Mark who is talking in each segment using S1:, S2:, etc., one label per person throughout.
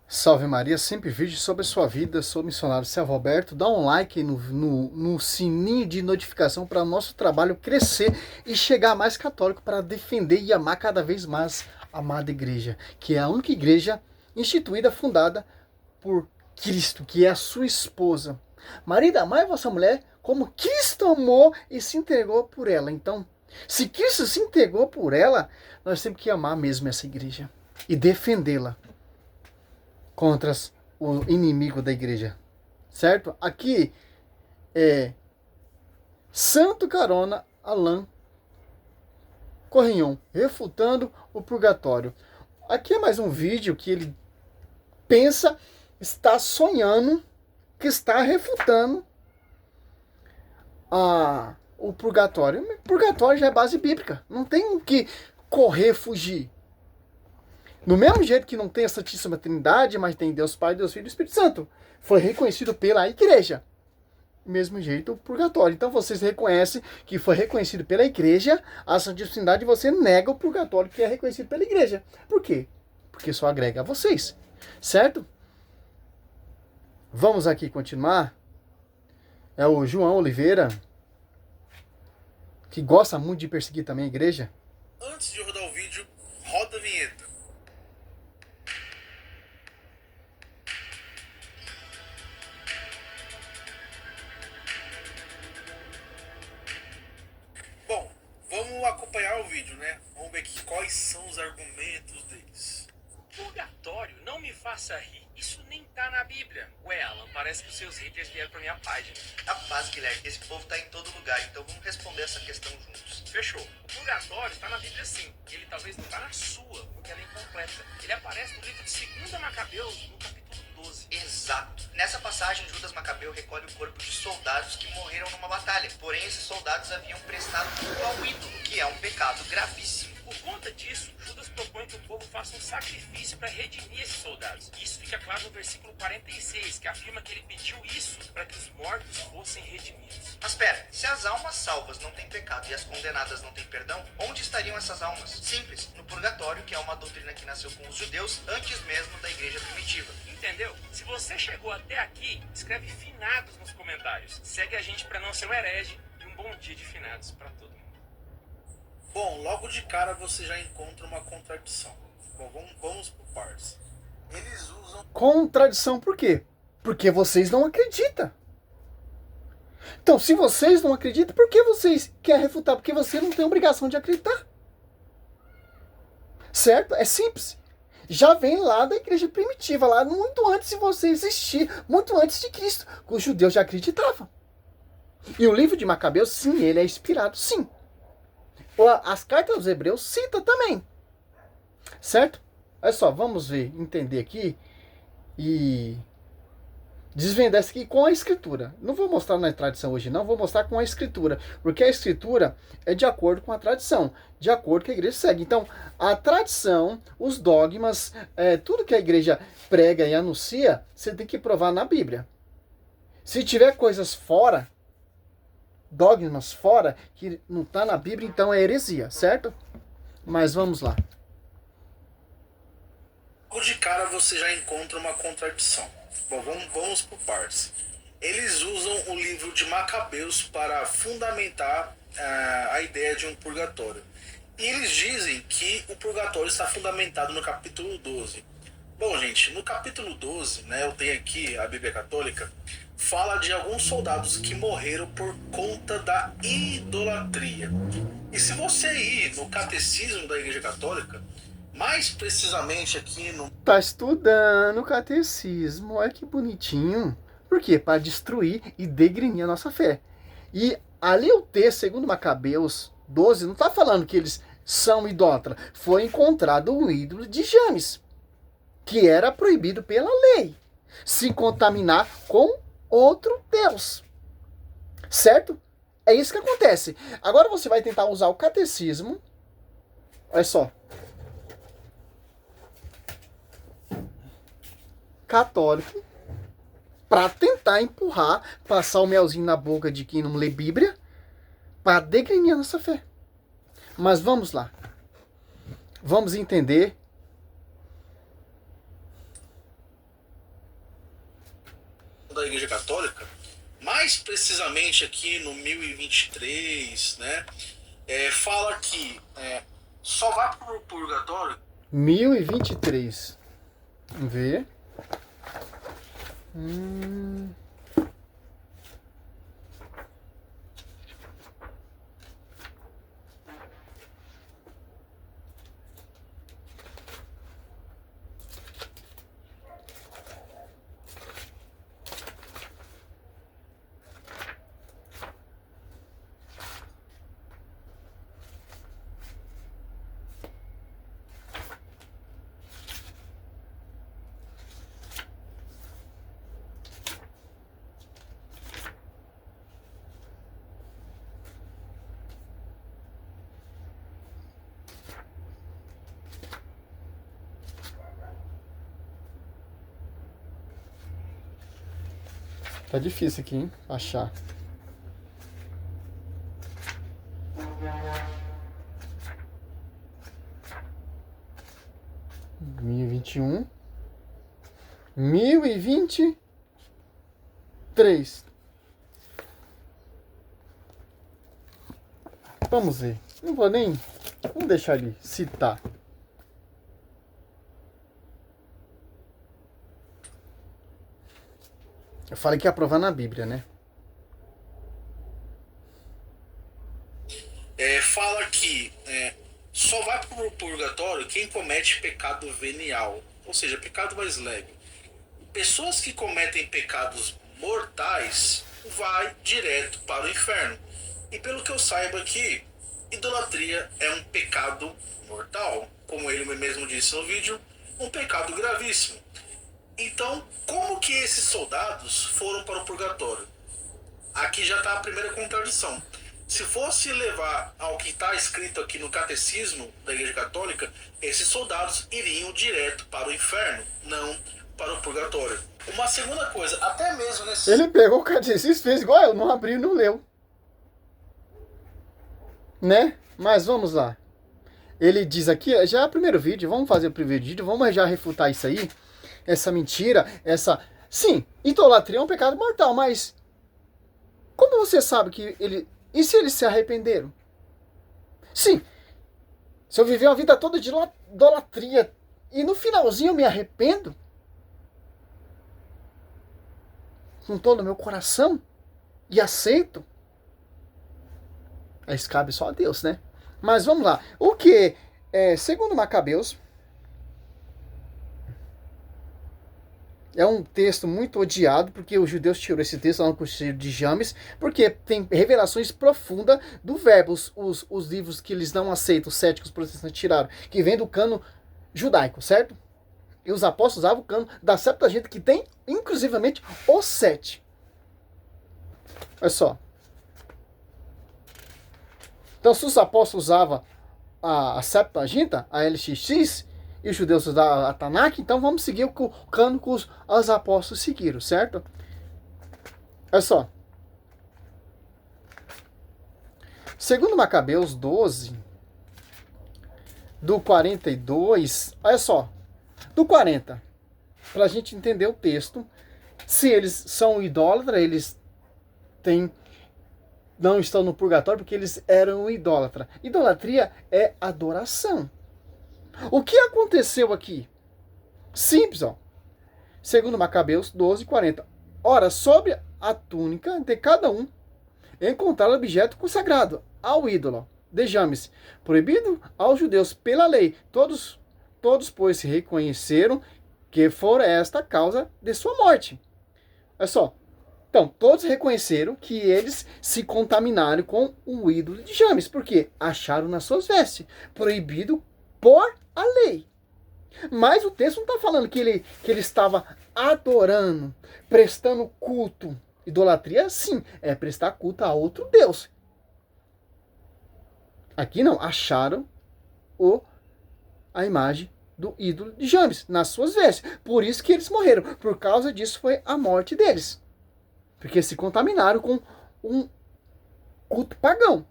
S1: Salve Maria, sempre vídeo sobre a sua vida. Sou o missionário Selvo Alberto. Dá um like no sininho de notificação para o nosso trabalho crescer e chegar mais católico para defender e amar cada vez mais a amada igreja, que é a única igreja instituída, fundada por Cristo, que é a sua esposa. Marido, amai vossa mulher como Cristo amou e se entregou por ela. Então, se Cristo se entregou por ela, nós temos que amar mesmo essa igreja e defendê-la contra o inimigo da igreja, certo? Aqui é Santo Carona Alain Corrinhon, refutando o purgatório. Aqui é mais um vídeo que ele pensa, está sonhando, que está refutando o purgatório. O purgatório já é base bíblica, não tem o que correr, fugir. Do mesmo jeito que não tem a Santíssima Trindade, mas tem Deus Pai, Deus Filho e Espírito Santo. Foi reconhecido pela igreja. Do mesmo jeito, o purgatório. Então vocês reconhecem que foi reconhecido pela igreja a Santíssima Trindade e você nega o purgatório que é reconhecido pela igreja. Por quê? Porque só agrega a vocês. Certo? Vamos aqui continuar. É o João Oliveira, que gosta muito de perseguir também a igreja.
S2: Antes de rodar o vídeo, roda a vinheta. Bom, vamos acompanhar o vídeo, né? Vamos ver aqui quais são os argumentos deles.
S3: Purgatório, não me faça rir. Isso nem tá na Bíblia. Ué, Alan, parece que os seus haters vieram pra minha página.
S4: Rapaz, Guilherme, esse povo tá em todo lugar, então vamos responder essa questão juntos.
S3: Fechou. O purgatório tá na Bíblia sim. Ele talvez não tá na sua, porque ela é incompleta. Ele aparece no livro de 2 Macabeus, no capítulo 12.
S4: Exato. Nessa passagem, Judas Macabeu recolhe o corpo de soldados que morreram numa batalha. Porém, esses soldados haviam prestado culto ao ídolo, que é um pecado gravíssimo.
S3: Por conta disso, Judas propõe que o povo faça um sacrifício para redimir esses soldados. Isso fica claro no versículo 46, que afirma que ele pediu isso para que os mortos fossem redimidos.
S4: Mas pera, se as almas salvas não têm pecado e as condenadas não têm perdão, onde estariam essas almas? Simples, no purgatório, que é uma doutrina que nasceu com os judeus antes mesmo da igreja primitiva.
S3: Entendeu? Se você chegou até aqui, escreve finados nos comentários. Segue a gente para não ser um herege e um bom dia de finados para todo mundo.
S2: Bom, logo de cara você já encontra uma contradição. Bom, vamos por partes. Eles usam...
S1: Contradição por quê? Porque vocês não acreditam. Então, se vocês não acreditam, por que vocês querem refutar? Porque você não tem obrigação de acreditar. Certo? É simples. Já vem lá da igreja primitiva, lá muito antes de você existir, muito antes de Cristo, que os judeus já acreditavam. E o livro de Macabeus, sim, ele é inspirado, sim. As cartas aos Hebreus cita também. Certo? Olha só, vamos ver, entender aqui e desvendar isso aqui com a escritura. Não vou mostrar na tradição hoje, não. Vou mostrar com a escritura. Porque a escritura é de acordo com a tradição. De acordo com a igreja segue. Então, a tradição, os dogmas, tudo que a igreja prega e anuncia, você tem que provar na Bíblia. Se tiver coisas fora, dogmas fora, que não está na Bíblia, então é heresia, certo? Mas vamos lá.
S2: Logo de cara você já encontra uma contradição. Bom, vamos por partes. Eles usam o livro de Macabeus para fundamentar a ideia de um purgatório. E eles dizem que o purgatório está fundamentado no capítulo 12. Bom, gente, no capítulo 12, né, eu tenho aqui a Bíblia Católica, fala de alguns soldados que morreram por conta da idolatria. E se você ir no catecismo da Igreja Católica, mais precisamente aqui no...
S1: Tá estudando o catecismo, olha que bonitinho. Por quê? Para destruir e degrinir a nossa fé. E ali o texto, segundo Macabeus 12, não está falando que eles são idólatras. Foi encontrado o ídolo de Janes, que era proibido pela lei se contaminar com outro Deus. Certo? É isso que acontece. Agora você vai tentar usar o catecismo. Olha só. Católico, para tentar empurrar, passar o melzinho na boca de quem não lê Bíblia, para degrinir a nossa fé. Mas vamos lá. Vamos entender
S2: da Igreja Católica, mais precisamente aqui no 1023, né, fala que só vai para o purgatório.
S1: 1023. Vamos ver. Tá difícil aqui, hein? Achar. Mil e 1023. Vamos ver. Não vou nem. Vamos deixar ele citar. Eu falei que ia provar na Bíblia, né?
S2: Fala que só vai para o purgatório quem comete pecado venial, ou seja, pecado mais leve. Pessoas que cometem pecados mortais vai direto para o inferno. E pelo que eu saiba aqui, idolatria é um pecado mortal, como ele mesmo disse no vídeo, um pecado gravíssimo. Então, como que esses soldados foram para o purgatório? Aqui já está a primeira contradição. Se fosse levar ao que está escrito aqui no catecismo da Igreja Católica, esses soldados iriam direto para o inferno, não para o purgatório. Uma segunda coisa, até mesmo nesse...
S1: Ele pegou o catecismo e fez igual eu, não abriu e não leu. Né? Mas vamos lá. Ele diz aqui, já é o primeiro vídeo, vamos fazer o primeiro vídeo, vamos já refutar isso aí. Essa mentira, essa... Sim, idolatria é um pecado mortal, mas... Como você sabe que ele... E se eles se arrependeram? Sim, se eu viver uma vida toda de idolatria e no finalzinho eu me arrependo, com todo o meu coração, e aceito, isso cabe só a Deus, né? Mas vamos lá. O que, segundo Macabeus, é um texto muito odiado, porque os judeus tiraram esse texto lá no Concílio de James, porque tem revelações profundas do verbo, os livros que eles não aceitam, os céticos protestantes tiraram, que vem do cano judaico, certo? E os apóstolos usavam o cano da Septuaginta, que tem, inclusivamente, os 7. Olha só. Então, se os apóstolos usavam a Septuaginta, a LXX, e os judeus usavam a Tanakh, então vamos seguir o cano que os apóstolos seguiram, certo? Olha só. Segundo Macabeus 12, do 42, olha só, do 40, para a gente entender o texto, se eles são idólatras, eles não estão no purgatório porque eles eram idólatras. Idolatria é adoração. O que aconteceu aqui? Simples, ó. Segundo Macabeus 12, 40. Ora, sobre a túnica de cada um, encontraram objeto consagrado ao ídolo de James, proibido aos judeus pela lei. Todos, pois, se reconheceram que fora esta a causa de sua morte. Olha só. Então, todos reconheceram que eles se contaminaram com o ídolo de James, porque acharam nas suas vestes, proibido por a lei. Mas o texto não está falando que ele estava adorando, prestando culto. Idolatria, sim, é prestar culto a outro Deus. Aqui não, acharam a imagem do ídolo de James nas suas vestes. Por isso que eles morreram. Por causa disso foi a morte deles. Porque se contaminaram com um culto pagão.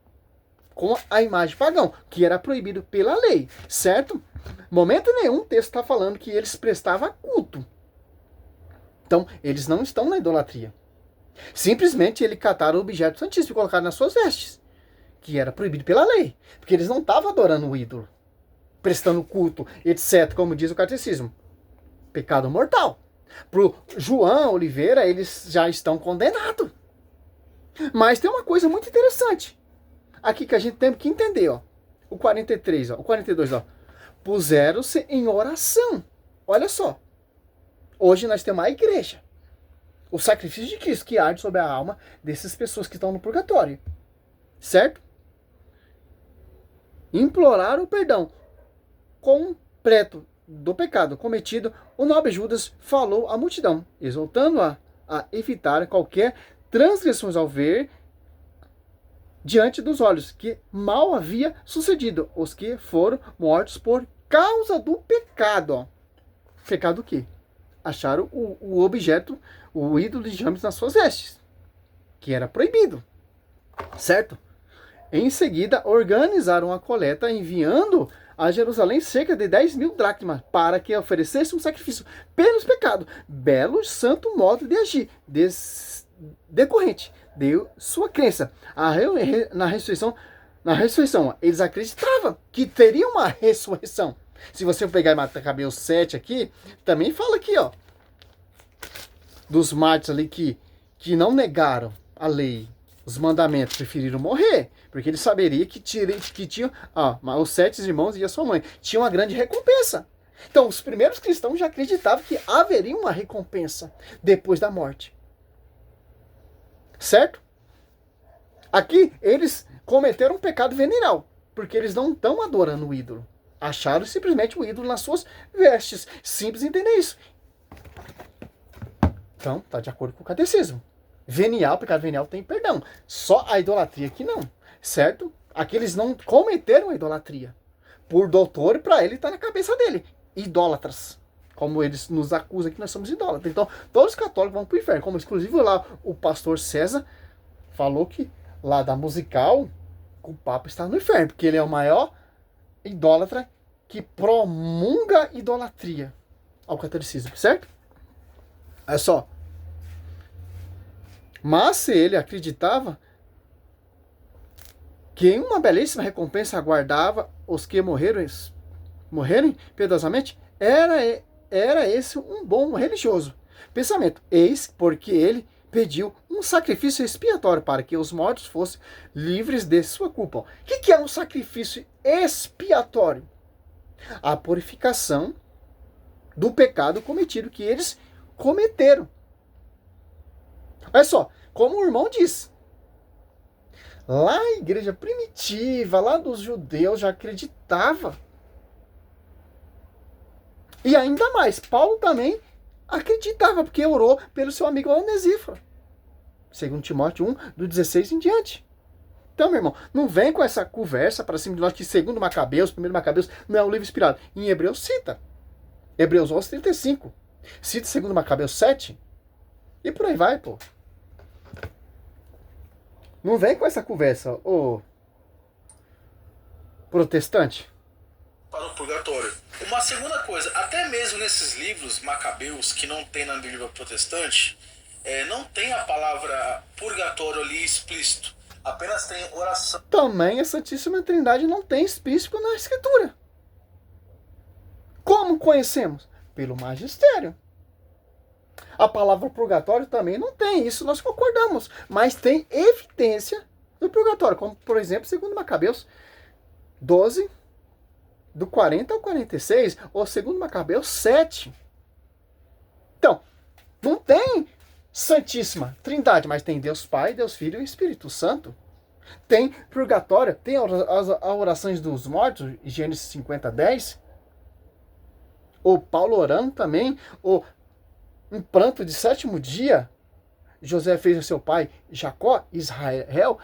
S1: Com a imagem pagão, que era proibido pela lei, certo? Momento nenhum o texto está falando que eles prestavam culto. Então, eles não estão na idolatria. Simplesmente ele cataram o objeto santíssimo e colocaram nas suas vestes, que era proibido pela lei, porque eles não estavam adorando o ídolo, prestando culto, etc., como diz o catecismo. Pecado mortal. Pro João Oliveira, eles já estão condenados. Mas tem uma coisa muito interessante aqui que a gente tem que entender, ó. O 43, ó, o 42, ó. Puseram-se em oração. Olha só. Hoje nós temos a igreja. O sacrifício de Cristo que arde sobre a alma dessas pessoas que estão no purgatório. Certo? Implorar o perdão completo do pecado cometido, o nobre Judas falou à multidão, exortando-a a evitar qualquer transgressões ao ver diante dos olhos que mal havia sucedido, os que foram mortos por causa do pecado. Ó. Pecado o quê? Acharam o objeto, o ídolo de James nas suas vestes, que era proibido, certo? Em seguida, organizaram a coleta, enviando a Jerusalém cerca de 10.000 dracmas, para que oferecesse um sacrifício pelos pecados. Belo santo modo de agir, decorrente de sua crença. Na ressurreição, eles acreditavam que teria uma ressurreição. Se você pegar em Macabeus 7 aqui, também fala aqui, ó, dos mártires ali que não negaram a lei, os mandamentos, preferiram morrer, porque eles saberiam que tinham, os 7 irmãos e a sua mãe, tinham uma grande recompensa. Então, os primeiros cristãos já acreditavam que haveria uma recompensa depois da morte. Certo? Aqui, eles cometeram um pecado venial, porque eles não estão adorando o ídolo. Acharam simplesmente o ídolo nas suas vestes. Simples entender isso. Então, está de acordo com o catecismo. Venial, pecado venial tem perdão. Só a idolatria que não. Certo? Aqueles não cometeram a idolatria. Por doutor, para ele está na cabeça dele. Idólatras. Como eles nos acusam que nós somos idólatras. Então, todos os católicos vão para o inferno. Como exclusivo lá, o pastor César falou que lá da musical, o Papa está no inferno. Porque ele é o maior idólatra que promulga idolatria ao catolicismo, certo? É só. Mas se ele acreditava que em uma belíssima recompensa aguardava os que morrerem piedosamente, era esse um bom religioso. Pensamento, eis porque ele pediu um sacrifício expiatório para que os mortos fossem livres de sua culpa. O que é um sacrifício expiatório? A purificação do pecado cometido que eles cometeram. Olha só, como o irmão disse, lá a igreja primitiva, lá dos judeus, já acreditava. E ainda mais, Paulo também acreditava, porque orou pelo seu amigo Onesíforo. 2 Timóteo 1, do 16 em diante. Então, meu irmão, não vem com essa conversa para cima de nós que 2 Macabeus, 1 Macabeus, não é um livro inspirado. Em Hebreus cita. Hebreus 11, 35. Cita 2 Macabeus 7. E por aí vai, pô. Não vem com essa conversa, ô protestante.
S2: Para o purgatório. Uma segunda coisa, até mesmo nesses livros Macabeus que não tem na Bíblia protestante, não tem a palavra purgatório ali explícito. Apenas tem oração.
S1: Também a Santíssima Trindade não tem explícito na Escritura. Como conhecemos? Pelo magistério. A palavra purgatório também não tem, isso nós concordamos. Mas tem evidência do purgatório, como por exemplo, 2 Macabeus 12, do 40 ao 46, ou 2 Macabeus 7. Então, não tem Santíssima Trindade, mas tem Deus Pai, Deus Filho e Espírito Santo. Tem purgatório, tem as orações dos mortos, Gênesis 50, 10. O Paulo orando também, um pranto de 7º dia, José fez ao seu pai Jacó, Israel,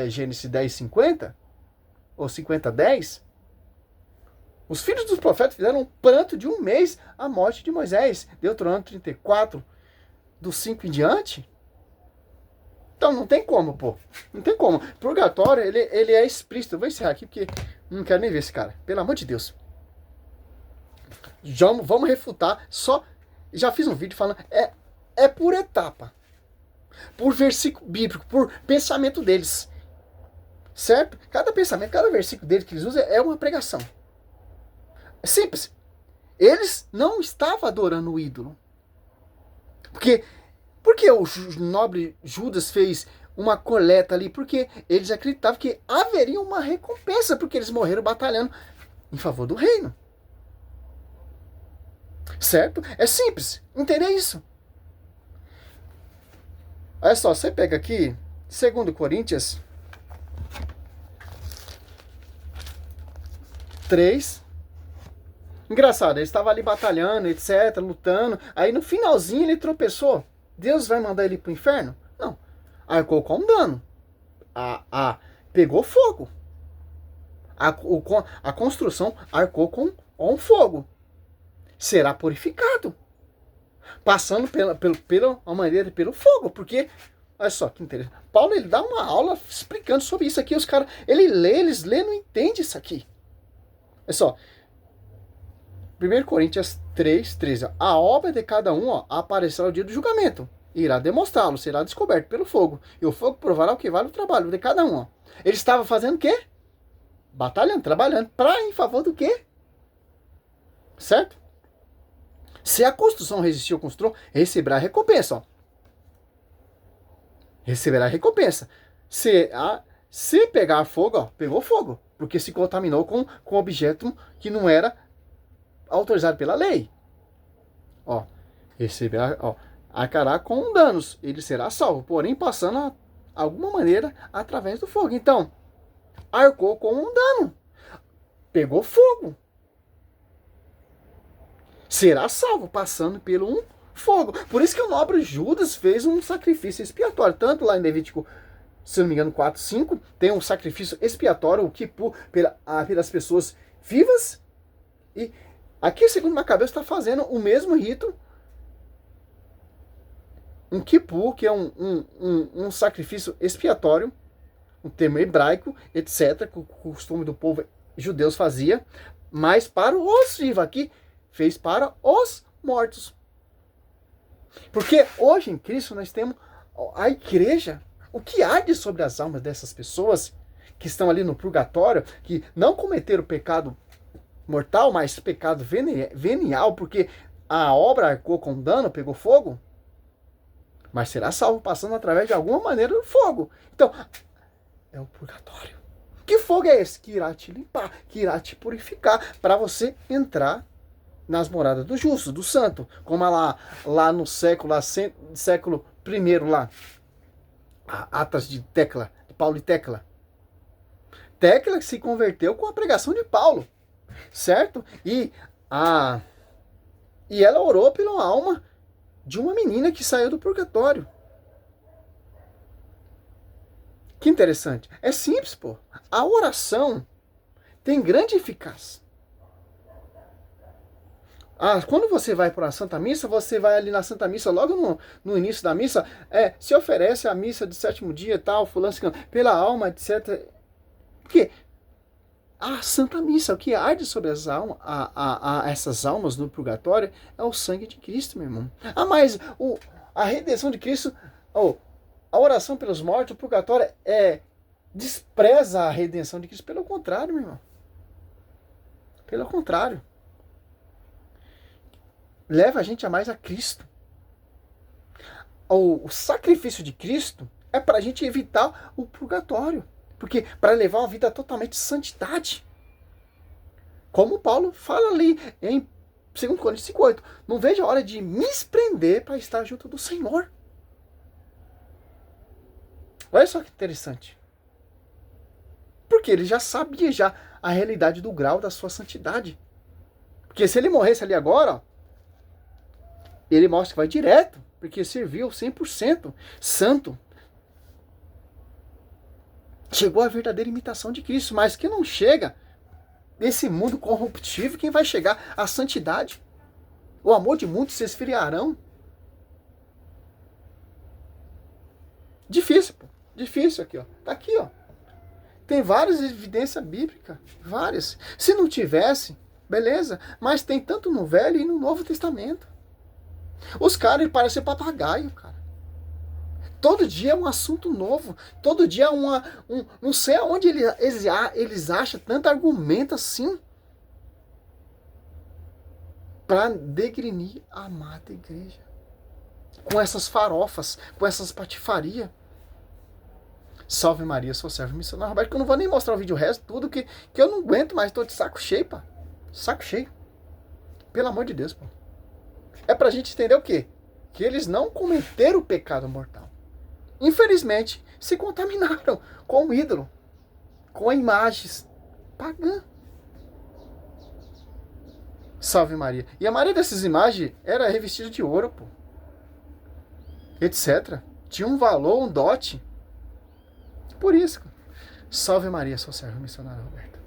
S1: Gênesis 10, 50, ou 50, 10. Os filhos dos profetas fizeram um pranto de 1 mês à morte de Moisés, Deuteronômio 34, do 5 em diante. Então não tem como, pô. Não tem como. Purgatório, ele é explícito. Eu vou encerrar aqui porque não quero nem ver esse cara. Pelo amor de Deus. Já vamos refutar só. Já fiz um vídeo falando. é por etapa, por versículo bíblico, por pensamento deles. Certo? Cada pensamento, cada versículo deles que eles usam é uma pregação. É simples. Eles não estavam adorando o ídolo. Porque o nobre Judas fez uma coleta ali? Porque eles acreditavam que haveria uma recompensa, porque eles morreram batalhando em favor do reino. Certo? É simples. Entender isso. Olha só, você pega aqui, 2 Coríntios 3. Engraçado, ele estava ali batalhando, etc, lutando. Aí no finalzinho ele tropeçou. Deus vai mandar ele pro inferno? Não. Arcou com um dano. Pegou fogo. A construção arcou com um fogo. Será purificado. Passando pela maneira pelo fogo. Porque, olha só que interessante. Paulo, ele dá uma aula explicando sobre isso aqui. Os caras, eles lê, não entende isso aqui. Olha só. 1 Coríntios 3, 13. A obra de cada um aparecerá no dia do julgamento. Irá demonstrá-lo, será descoberto pelo fogo. E o fogo provará o que vale o trabalho de cada um. Ele estava fazendo o quê? Batalhando, trabalhando. Em favor do quê? Certo? Se a construção resistiu ao construtor, receberá recompensa. Receberá recompensa. Se pegar fogo, pegou fogo. Porque se contaminou com objeto que não era autorizado pela lei. Receberá, arcará com danos. Ele será salvo, porém passando alguma maneira através do fogo. Então, arcou com um dano. Pegou fogo. Será salvo, passando pelo um fogo. Por isso que o nobre Judas fez um sacrifício expiatório. Tanto lá em Levítico, se não me engano, 4, 5, tem um sacrifício expiatório, o Kippur, pelas pessoas vivas. E aqui, segundo Macabeus, está fazendo o mesmo rito. Um Kippur, que é um sacrifício expiatório, um termo hebraico, etc., que o costume do povo judeu fazia, mas para os vivos. Aqui, fez para os mortos. Porque hoje em Cristo nós temos a igreja. O que arde sobre as almas dessas pessoas que estão ali no purgatório, que não cometeram pecado mortal, mas pecado venial, porque a obra arcou com dano, pegou fogo, mas será salvo passando através de alguma maneira do fogo. Então, é o purgatório. Que fogo é esse? Que irá te limpar, que irá te purificar, para você entrar nas moradas do justo, do santo, como lá no século I lá, Atas de Tecla, de Paulo e Tecla. Tecla que se converteu com a pregação de Paulo, certo? E ela orou pela alma de uma menina que saiu do purgatório. Que interessante. É simples, pô. A oração tem grande eficácia. Quando você vai para a Santa Missa, você vai ali na Santa Missa, logo no início da missa, se oferece a missa de 7º dia, tal, fulano, pela alma, etc. Porque a Santa Missa, o que arde sobre as almas, essas almas no purgatório, é o sangue de Cristo, meu irmão. Mas a redenção de Cristo, a oração pelos mortos, o purgatório, despreza a redenção de Cristo. Pelo contrário, meu irmão. Pelo contrário. Leva a gente a mais a Cristo. O sacrifício de Cristo é para a gente evitar o purgatório. Porque para levar uma vida totalmente de santidade. Como Paulo fala ali em 2 Coríntios 5:8. Não vejo a hora de me desprender para estar junto do Senhor. Olha só que interessante. Porque ele já sabia a realidade do grau da sua santidade. Porque se ele morresse ali agora, ele mostra que vai direto, porque serviu 100% santo. Chegou a verdadeira imitação de Cristo, mas que não chega nesse mundo corruptível, quem vai chegar à santidade? O amor de muitos se esfriarão. Difícil, pô. Difícil aqui, ó. Tá aqui, ó. Tem várias evidências bíblicas, várias. Se não tivesse, beleza, mas tem tanto no Velho e no Novo Testamento. Os caras parecem papagaio, cara. Todo dia é um assunto novo. Todo dia é não sei aonde eles acham tanto argumento assim para degrinir a amada igreja. Com essas farofas, com essas patifarias. Salve Maria, sou servo missionário Roberto, que eu não vou nem mostrar o vídeo resto, tudo que eu não aguento mais, tô de saco cheio, pá. Saco cheio. Pelo amor de Deus, pô. É pra gente entender o quê? Que eles não cometeram o pecado mortal. Infelizmente, se contaminaram com o ídolo, com imagens pagãs. Salve Maria. E a maioria dessas imagens era revestida de ouro, pô. Etc. Tinha um valor, um dote. Por isso. Salve Maria, sou servo missionário Roberto.